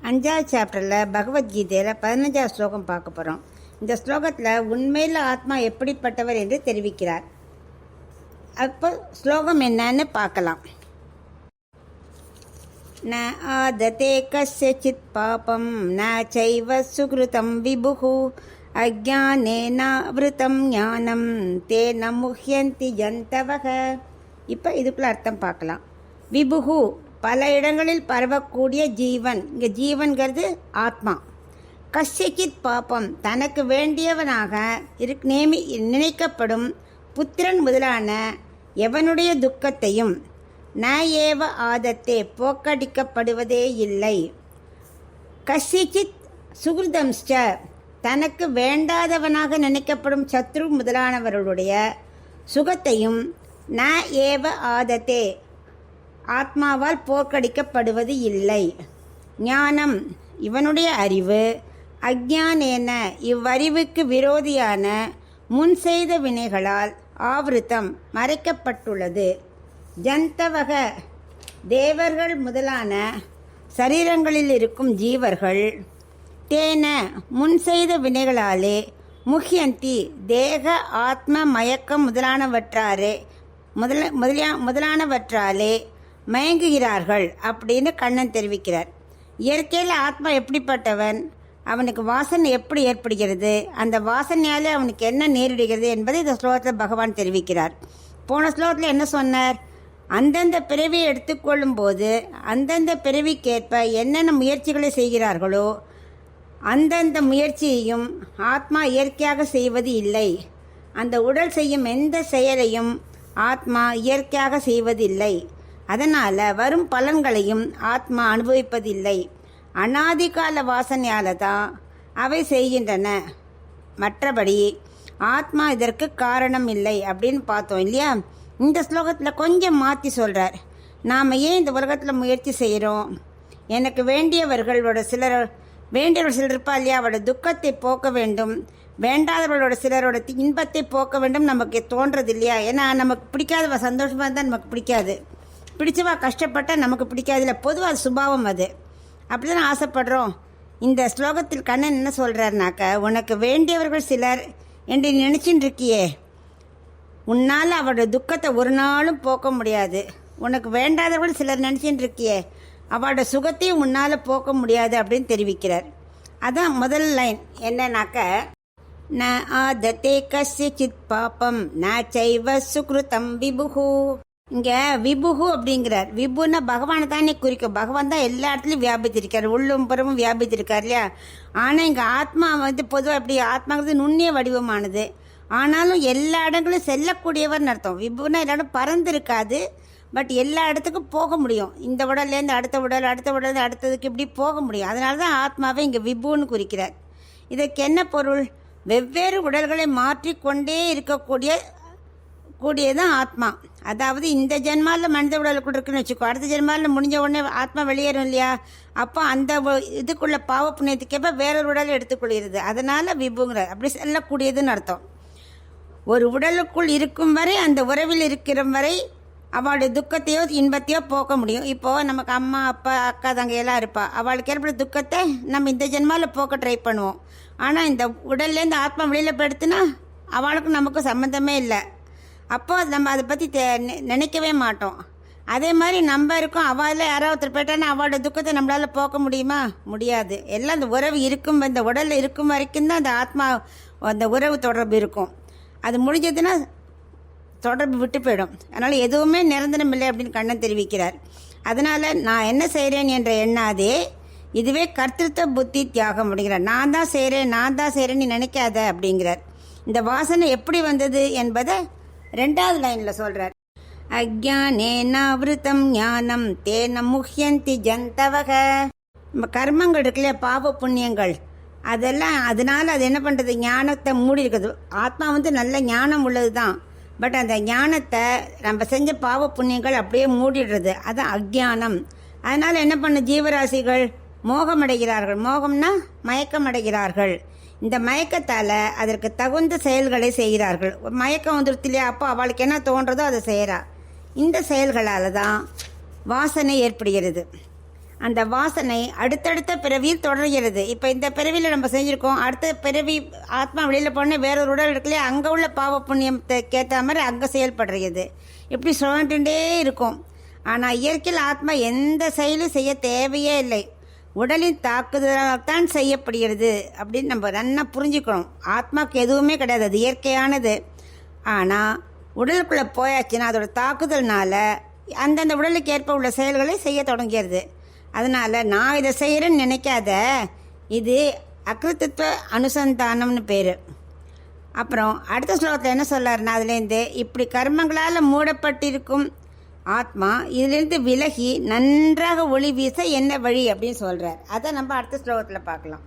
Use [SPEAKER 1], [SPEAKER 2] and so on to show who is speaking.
[SPEAKER 1] அஞ்சாவது சாப்டரில் பகவத்கீதையில் 15வது ஸ்லோகம் பார்க்க போகிறோம். இந்த ஸ்லோகத்தில் உண்மையில் ஆத்மா எப்படிப்பட்டவர் என்று தெரிவிக்கிறார். அப்போ ஸ்லோகம் என்னன்னு பார்க்கலாம். ந ஆததே கஸ்யசித் பாபம் ந சைவ சுக்ருதம் விபுஹு அஜ்ஞானேனாவ்ருதம் ஞானம் தேன முஹ்யந்தி ஜந்தவக. இப்போ இதுக்குள்ள அர்த்தம் பார்க்கலாம். விபுஹு பல இடங்களில் பரவக்கூடிய ஜீவன். இங்கே ஜீவன்கிறது ஆத்மா. கஸ்யசித் பாபம் தனக்கு வேண்டியவனாக நினைக்கப்படும் புத்திரன் முதலான எவனுடைய துக்கத்தையும் ந ஏவ ஆதத்தே போக்கடிக்கப்படுவதே இல்லை. கஸ்யசித் சுகிருதம்ஸ்ச தனக்கு வேண்டாதவனாக நினைக்கப்படும் சத்ரு முதலானவர்களுடைய சுகத்தையும் ந ஏவ ஆதத்தே ஆத்மாவால் போக்கடிக்கப்படுவது இல்லை. ஞானம் இவனுடைய அறிவு அஜ்ஞானேன இவ்வறிவுக்கு விரோதியான முன் செய்த வினைகளால் ஆவிருத்தம் மறைக்கப்பட்டுள்ளது. ஜந்தவக தேவர்கள் முதலான சரீரங்களில் இருக்கும் ஜீவர்கள் தேன முன் செய்த வினைகளாலே முஹ்யந்தி தேக ஆத்ம மயக்கம் முதலானவற்றாலே மயங்குகிறார்கள் அப்படின்னு கண்ணன் தெரிவிக்கிறார். இயற்கையில் ஆத்மா எப்படிப்பட்டவன், அவனுக்கு வாசனை எப்படி ஏற்படுகிறது, அந்த வாசனையாலே அவனுக்கு என்ன நேரிடுகிறது என்பதை இந்த ஸ்லோகத்தில் பகவான் தெரிவிக்கிறார். போன ஸ்லோகத்தில் என்ன சொன்னார்? அந்தந்த பிறவியை எடுத்துக்கொள்ளும் போது அந்தந்த பிறவிக்கேற்ப என்னென்ன முயற்சிகளை செய்கிறார்களோ அந்தந்த முயற்சியையும் ஆத்மா இயற்கையாக செய்வது இல்லை. அந்த உடல் செய்யும் எந்த செயலையும் ஆத்மா இயற்கையாக செய்வதில்லை. அதனால் வரும் பலன்களையும் ஆத்மா அனுபவிப்பதில்லை. அனாதிகால வாசனையால் தான் அவை செய்கின்றன. மற்றபடி ஆத்மா இதற்கு காரணம் இல்லை அப்படின்னு பார்த்தோம் இல்லையா? இந்த ஸ்லோகத்தில் கொஞ்சம் மாற்றி சொல்கிறார். நாம் ஏன் இந்த உலகத்தில் முயற்சி செய்கிறோம்? எனக்கு வேண்டியவர்களோட சிலர் இருப்பா இல்லையா, அவரோட துக்கத்தை போக்க வேண்டும், வேண்டாதவர்களோட சிலரோட இன்பத்தை போக்க வேண்டும் நமக்கு தோன்றது இல்லையா? ஏன்னா நமக்கு பிடிக்காத சந்தோஷமாக இருந்தால் நமக்கு பிடிக்காது, பிடிச்சவா கஷ்டப்பட்டால் நமக்கு பிடிக்காது இல்லை. பொதுவாக அது சுபாவம். அது அப்படி தான் ஆசைப்படுறோம். இந்த ஸ்லோகத்தில் கண்ணன் என்ன சொல்கிறாருனாக்க, உனக்கு வேண்டியவர்கள் சிலர் என்று நினச்சின்னு இருக்கியே, உன்னால் அவரோட துக்கத்தை ஒரு நாளும் போக்க முடியாது. உனக்கு வேண்டாதவர்கள் சிலர் நினச்சின்னு இருக்கியே, அவளோட சுகத்தையும் உன்னால் போக்க முடியாது அப்படின்னு தெரிவிக்கிறார். அதான் முதல் லைன் என்னன்னாக்க, ந ஆததே கஸ்யசித் பாபம் ந சைவ சுக்ருதம் விபுஹு. இங்கே விபுஹு அப்படிங்கிறார். விபுன்னா பகவானை தானே குறிக்கும். பகவான் தான் எல்லா இடத்துலையும் வியாபித்திருக்கார், உள்ளும் புறமும் வியாபித்திருக்கார் இல்லையா? ஆனால் இங்கே ஆத்மா பொதுவாக எப்படி, ஆத்மாங்கிறது நுண்ணிய வடிவமானது. ஆனாலும் எல்லா இடங்களும் செல்லக்கூடியவர்னு அர்த்தம். விபுன்னா எல்லா இடம் பறந்து இருக்காது, பட் எல்லா இடத்துக்கும் போக முடியும். இந்த உடல்லேருந்து அடுத்த உடல், அடுத்த உடல் அடுத்ததுக்கு இப்படி போக முடியும். அதனால தான் ஆத்மாவை இங்கே விபுன்னு குறிக்கிறார். இதற்கு என்ன பொருள்? வெவ்வேறு உடல்களை மாற்றிக்கொண்டே இருக்கக்கூடியதான் ஆத்மா. அதாவது இந்த ஜென்மாவில் மனித உடல் கூட இருக்குன்னு வச்சுக்கோ, அடுத்த ஜென்மாவில் முடிஞ்ச உடனே ஆத்மா வெளியேறும் இல்லையா? அப்போ அந்த இதுக்குள்ள பாவ புண்ணியத்துக்கேப்ப வேறொரு உடலை எடுத்துக்கொள்கிறது. அதனால விபுங்கிறார். அப்படி செல்லக்கூடியதுன்னு அர்த்தம். ஒரு உடலுக்குள் இருக்கும் வரை, அந்த உறவில் இருக்கிற வரை அவளுடைய துக்கத்தையோ இன்பத்தையோ போக்க முடியும். இப்போது நமக்கு அம்மா அப்பா அக்கா தங்கையெல்லாம் இருப்பா, அவளுக்கு ஏற்பட்ட துக்கத்தை நம்ம இந்த ஜென்மாவில் போக்க ட்ரை பண்ணுவோம். ஆனால் இந்த உடல்லேருந்து ஆத்மா வெளியில் போயிடுத்துனா அவளுக்கும் நமக்கும் சம்மந்தமே இல்லை. அப்போ நம்ம அதை பற்றி நினைக்கவே மாட்டோம். அதே மாதிரி நம்ம இருக்கோம், அவள் யாராவது ஒருத்தர் போயிட்டானா அவளோட துக்கத்தை நம்மளால் போக்க முடியுமா? முடியாது. எல்லாம் அந்த உறவு இருக்கும், இந்த உடலில் இருக்கும் வரைக்கும் தான் அந்த ஆத்மா அந்த உறவு தொடர்பு இருக்கும். அது முடிஞ்சதுன்னா தொடர்பு விட்டு போயிடும். அதனால் எதுவுமே நிரந்தரம் இல்லை அப்படின்னு கண்ணன் தெரிவிக்கிறார். அதனால் நான் என்ன செய்கிறேன் என்ற எண்ணாதே, இதுவே கர்த்திருத்த புத்தி தியாகம் அப்படிங்கிறார். நான் தான் செய்கிறேன் நீ நினைக்காத அப்படிங்கிறார். இந்த வாசனை எப்படி வந்தது என்பதை 2வது லைனில் சொல்கிறார். அஜ்ஞானேனாவ்ருதம் ஞானம் தேன முஹ்யந்தி ஜந்தவக. நம்ம கர்மங்கள் இருக்குல்லையா, பாவ புண்ணியங்கள், அதெல்லாம் அதனால அது என்ன பண்ணுறது, ஞானத்தை மூடி இருக்குது. ஆத்மா நல்ல ஞானம் உள்ளது தான், பட் அந்த ஞானத்தை நம்ம செஞ்ச பாவ புண்ணியங்கள் அப்படியே மூடிடுறது. அதுதான் அஜ்ஞானம். அதனால் என்ன பண்ண ஜீவராசிகள் மோகமடைகிறார்கள். மோகம்னா மயக்கமடைகிறார்கள். இந்த மயக்கத்தால் அதற்கு தகுந்த செயல்களை செய்கிறார்கள். மயக்கம் வந்துடுத்து இல்லையா? அப்போ அவளுக்கு என்ன தோன்றதோ அதை செய்கிறா. இந்த செயல்களால் தான் வாசனை ஏற்படுகிறது. அந்த வாசனை அடுத்தடுத்த பிறவியில் தொடர்கிறது. இப்போ இந்த பிறவியில் நம்ம செஞ்சுருக்கோம், அடுத்த பிறவி ஆத்மா வெளியில் போனால் வேறொரு உடல் இருக்குல்லையே, அங்கே உள்ள பாவ புண்ணியத்தை ஏற்ற மாதிரி அங்கே செயல்படுறது. இப்படி சொல்லிட்டுட்டே இருக்கும். ஆனால் இயற்கையில் ஆத்மா எந்த செயலும் செய்ய தேவையே இல்லை, உடலின் தாக்குதலால் தான் செய்யப்படுகிறது அப்படின்னு நம்ம நல்லா புரிஞ்சுக்கணும். ஆத்மாவுக்கு எதுவுமே கிடையாது, அது இயற்கையானது. ஆனால் உடலுக்குள்ளே போயாச்சுன்னா அதோட தாக்குதல்னால அந்தந்த உடலுக்கு ஏற்ப உள்ள செயல்களை செய்ய தொடங்கிறது. அதனால் நான் இதை செய்கிறேன்னு நினைக்காத, இது அகிருத்தத்துவ அனுசந்தானம்னு பேர். அப்புறம் அடுத்த ஸ்லோகத்தில் என்ன சொல்லாருன்னா, அதுலேருந்து இப்படி கர்மங்களால் மூடப்பட்டிருக்கும் ஆத்மா இதிலிருந்து விலகி நன்றாக ஒளி வீச என்ன வழி அப்படின்னு சொல்கிறார். அதை நம்ம அடுத்த ஸ்லோகத்தில் பார்க்கலாம்.